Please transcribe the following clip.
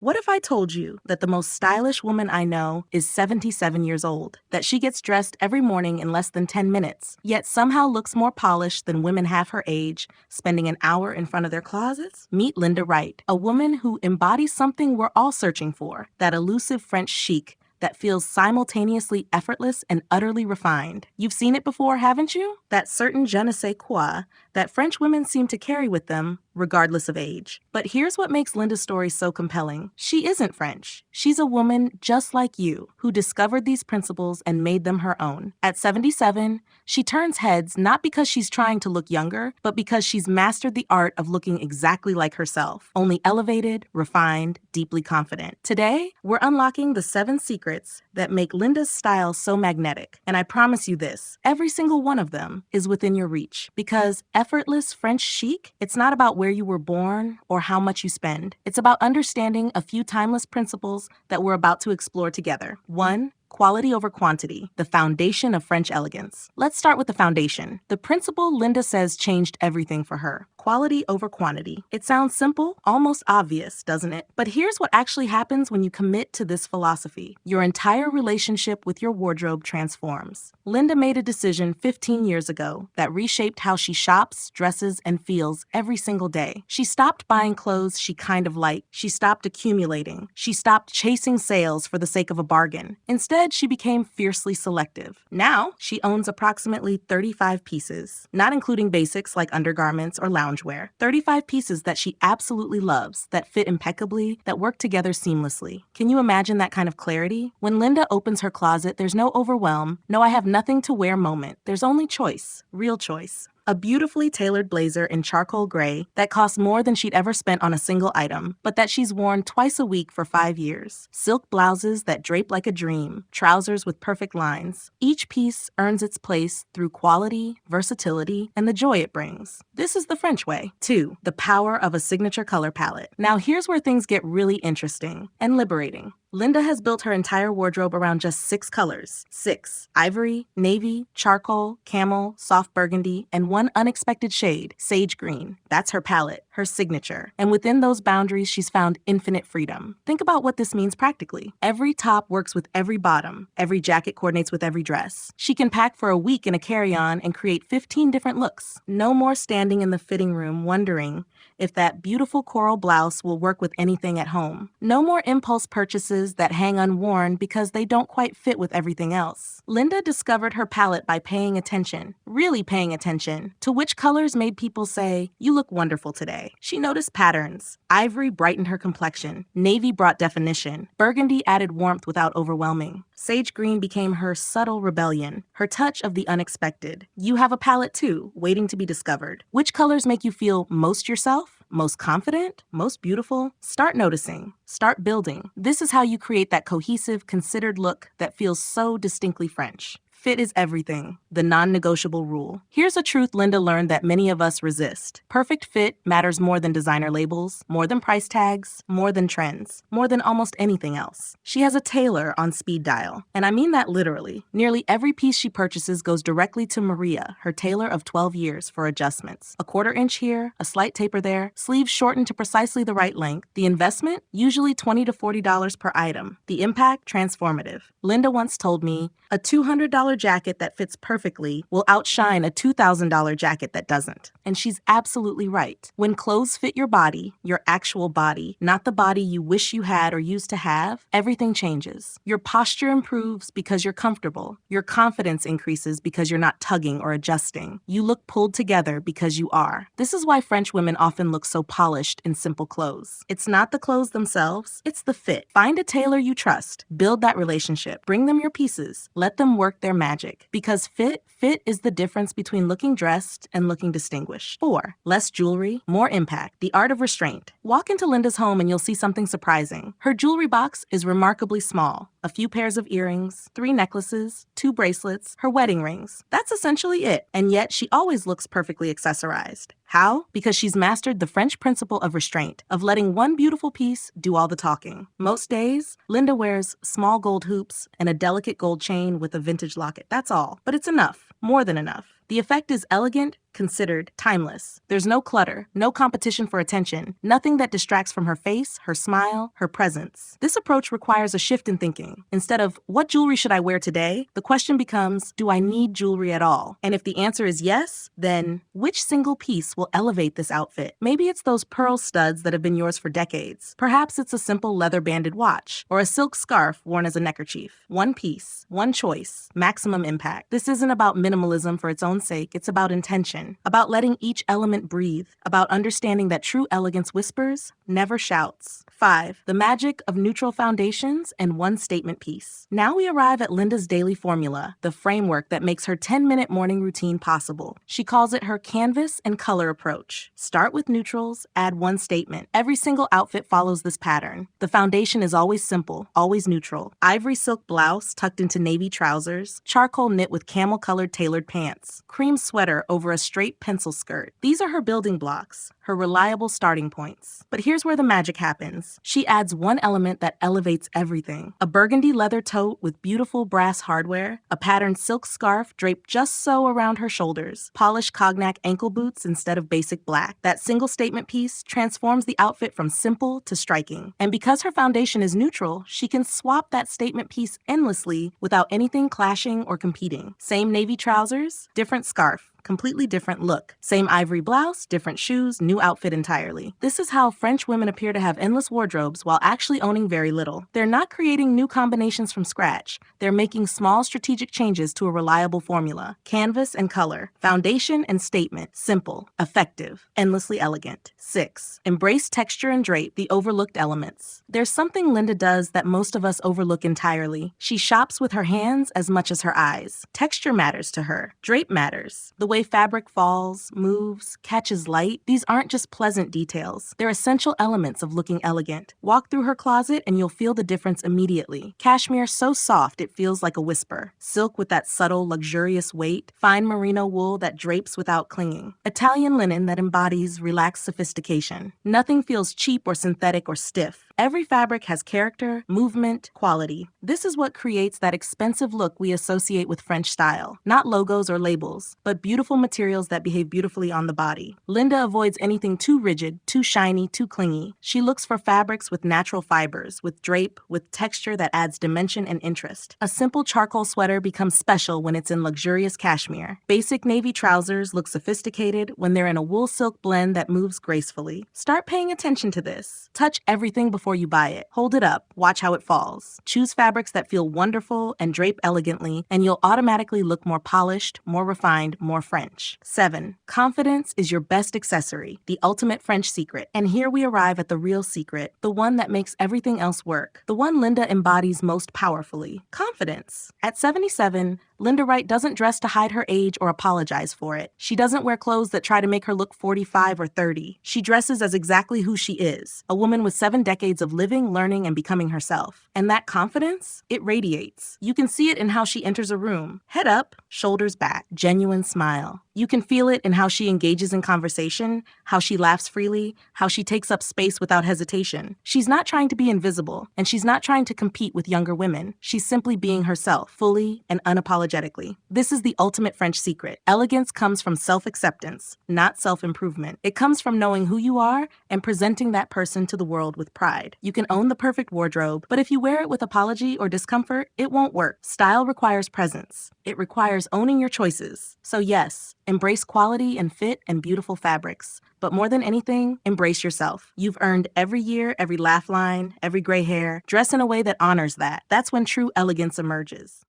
What if I told you that the most stylish woman I know is 77 years old, that she gets dressed every morning in less than 10 minutes, yet somehow looks more polished than women half her age, spending an hour in front of their closets? Meet Linda Wright, a woman who embodies something we're all searching for, that elusive French chic that feels simultaneously effortless and utterly refined. You've seen it before, haven't you? That certain je ne sais quoi that French women seem to carry with them, regardless of age. But here's what makes Linda's story so compelling. She isn't French. She's a woman just like you, who discovered these principles and made them her own. At 77, she turns heads not because she's trying to look younger, but because she's mastered the art of looking exactly like herself, only elevated, refined, deeply confident. Today, we're unlocking the 7 secrets that make Linda's style so magnetic. And I promise you this, every single one of them is within your reach. Because effortless French chic, it's not about where you were born or how much you spend. It's about understanding a few timeless principles that we're about to explore together. 1. Quality over quantity, the foundation of French elegance. Let's start with the foundation. The principle Linda says changed everything for her. Quality over quantity. It sounds simple, almost obvious, doesn't it? But here's what actually happens when you commit to this philosophy. Your entire relationship with your wardrobe transforms. Linda made a decision 15 years ago that reshaped how she shops, dresses, and feels every single day. She stopped buying clothes she kind of liked. She stopped accumulating. She stopped chasing sales for the sake of a bargain. Instead, she became fiercely selective. Now, she owns approximately 35 pieces, not including basics like undergarments or loungewear. 35 pieces that she absolutely loves, that fit impeccably, that work together seamlessly. Can you imagine that kind of clarity? When Linda opens her closet, there's no overwhelm, no I have nothing to wear moment. There's only choice, real choice. A beautifully tailored blazer in charcoal gray that costs more than she'd ever spent on a single item, but that she's worn twice a week for 5 years. Silk blouses that drape like a dream, trousers with perfect lines. Each piece earns its place through quality, versatility, and the joy it brings. This is the French way. 2. The power of a signature color palette. Now here's where things get really interesting and liberating. Linda has built her entire wardrobe around just 6 colors. 6. Ivory, navy, charcoal, camel, soft burgundy, and one unexpected shade, sage green. That's her palette, her signature. And within those boundaries, she's found infinite freedom. Think about what this means practically. Every top works with every bottom. Every jacket coordinates with every dress. She can pack for a week in a carry-on and create 15 different looks. No more standing in the fitting room wondering if that beautiful coral blouse will work with anything at home. No more impulse purchases that hang unworn because they don't quite fit with everything else. Linda discovered her palette by paying attention, really paying attention, to which colors made people say, "You look wonderful today." She noticed patterns. Ivory brightened her complexion. Navy brought definition. Burgundy added warmth without overwhelming. Sage green became her subtle rebellion, her touch of the unexpected. You have a palette too, waiting to be discovered. Which colors make you feel most yourself? Most confident? Most beautiful? Start noticing. Start building. This is how you create that cohesive, considered look that feels so distinctly French. Fit is everything, the non-negotiable rule. Here's a truth Linda learned that many of us resist. Perfect fit matters more than designer labels, more than price tags, more than trends, more than almost anything else. She has a tailor on speed dial, and I mean that literally. Nearly every piece she purchases goes directly to Maria, her tailor of 12 years, for adjustments. A quarter inch here, a slight taper there, sleeves shortened to precisely the right length. The investment? Usually $20 to $40 per item. The impact? Transformative. Linda once told me, a $200 jacket that fits perfectly will outshine a $2,000 jacket that doesn't. And she's absolutely right. When clothes fit your body, your actual body, not the body you wish you had or used to have, everything changes. Your posture improves because you're comfortable. Your confidence increases because you're not tugging or adjusting. You look pulled together because you are. This is why French women often look so polished in simple clothes. It's not the clothes themselves, it's the fit. Find a tailor you trust. Build that relationship. Bring them your pieces. Let them work their magic. Because fit is the difference between looking dressed and looking distinguished. 4. Less jewelry, more impact. The art of restraint. Walk into Linda's home and you'll see something surprising. Her jewelry box is remarkably small. A few pairs of earrings, 3 necklaces, 2 bracelets, her wedding rings. That's essentially it. And yet she always looks perfectly accessorized. How? Because she's mastered the French principle of restraint, of letting one beautiful piece do all the talking. Most days, Linda wears small gold hoops and a delicate gold chain with a vintage locket. That's all. But it's enough. More than enough. The effect is elegant, considered timeless. There's no clutter, no competition for attention, nothing that distracts from her face, her smile, her presence. This approach requires a shift in thinking. Instead of, what jewelry should I wear today? The question becomes, do I need jewelry at all? And if the answer is yes, then which single piece will elevate this outfit? Maybe it's those pearl studs that have been yours for decades. Perhaps it's a simple leather-banded watch or a silk scarf worn as a neckerchief. One piece, one choice, maximum impact. This isn't about minimalism for its own sake. It's about intention, about letting each element breathe, about understanding that true elegance whispers, never shouts. 5. The magic of neutral foundations and one statement piece. Now we arrive at Linda's daily formula, the framework that makes her 10-minute morning routine possible. She calls it her canvas and color approach. Start with neutrals, add one statement. Every single outfit follows this pattern. The foundation is always simple, always neutral. Ivory silk blouse tucked into navy trousers, charcoal knit with camel-colored tailored pants, cream sweater over a straight pencil skirt. These are her building blocks, her reliable starting points. But here's where the magic happens. She adds one element that elevates everything. A burgundy leather tote with beautiful brass hardware, a patterned silk scarf draped just so around her shoulders, polished cognac ankle boots instead of basic black. That single statement piece transforms the outfit from simple to striking. And because her foundation is neutral, she can swap that statement piece endlessly without anything clashing or competing. Same navy trousers, different scarf. Completely different look. Same ivory blouse, different shoes, new outfit entirely. This is how French women appear to have endless wardrobes while actually owning very little. They're not creating new combinations from scratch. They're making small strategic changes to a reliable formula. Canvas and color. Foundation and statement. Simple. Effective. Endlessly elegant. 6. Embrace texture and drape, the overlooked elements. There's something Linda does that most of us overlook entirely. She shops with her hands as much as her eyes. Texture matters to her. Drape matters. The way fabric falls, moves, catches light, these aren't just pleasant details. They're essential elements of looking elegant. Walk through her closet and you'll feel the difference immediately. Cashmere so soft it feels like a whisper. Silk with that subtle, luxurious weight. Fine merino wool that drapes without clinging. Italian linen that embodies relaxed sophistication. Nothing feels cheap or synthetic or stiff. Every fabric has character, movement, quality. This is what creates that expensive look we associate with French style. Not logos or labels, but beautiful materials that behave beautifully on the body. Linda avoids anything too rigid, too shiny, too clingy. She looks for fabrics with natural fibers, with drape, with texture that adds dimension and interest. A simple charcoal sweater becomes special when it's in luxurious cashmere. Basic navy trousers look sophisticated when they're in a wool silk blend that moves gracefully. Start paying attention to this. Touch everything before you buy it. Hold it up. Watch how it falls. Choose fabrics that feel wonderful and drape elegantly, and you'll automatically look more polished, more refined, more French. 7. Confidence is your best accessory, the ultimate French secret. And here we arrive at the real secret, the one that makes everything else work, the one Linda embodies most powerfully. Confidence. At 77, Linda Wright doesn't dress to hide her age or apologize for it. She doesn't wear clothes that try to make her look 45 or 30. She dresses as exactly who she is, a woman with 7 decades of living, learning, and becoming herself. And that confidence, it radiates. You can see it in how she enters a room. Head up, shoulders back, genuine smile. You can feel it in how she engages in conversation, how she laughs freely, how she takes up space without hesitation. She's not trying to be invisible, and she's not trying to compete with younger women. She's simply being herself, fully and unapologetically. This is the ultimate French secret. Elegance comes from self-acceptance, not self-improvement. It comes from knowing who you are and presenting that person to the world with pride. You can own the perfect wardrobe, but if you wear it with apology or discomfort, it won't work. Style requires presence. It requires owning your choices. So yes, embrace quality and fit and beautiful fabrics. But more than anything, embrace yourself. You've earned every year, every laugh line, every gray hair. Dress in a way that honors that. That's when true elegance emerges.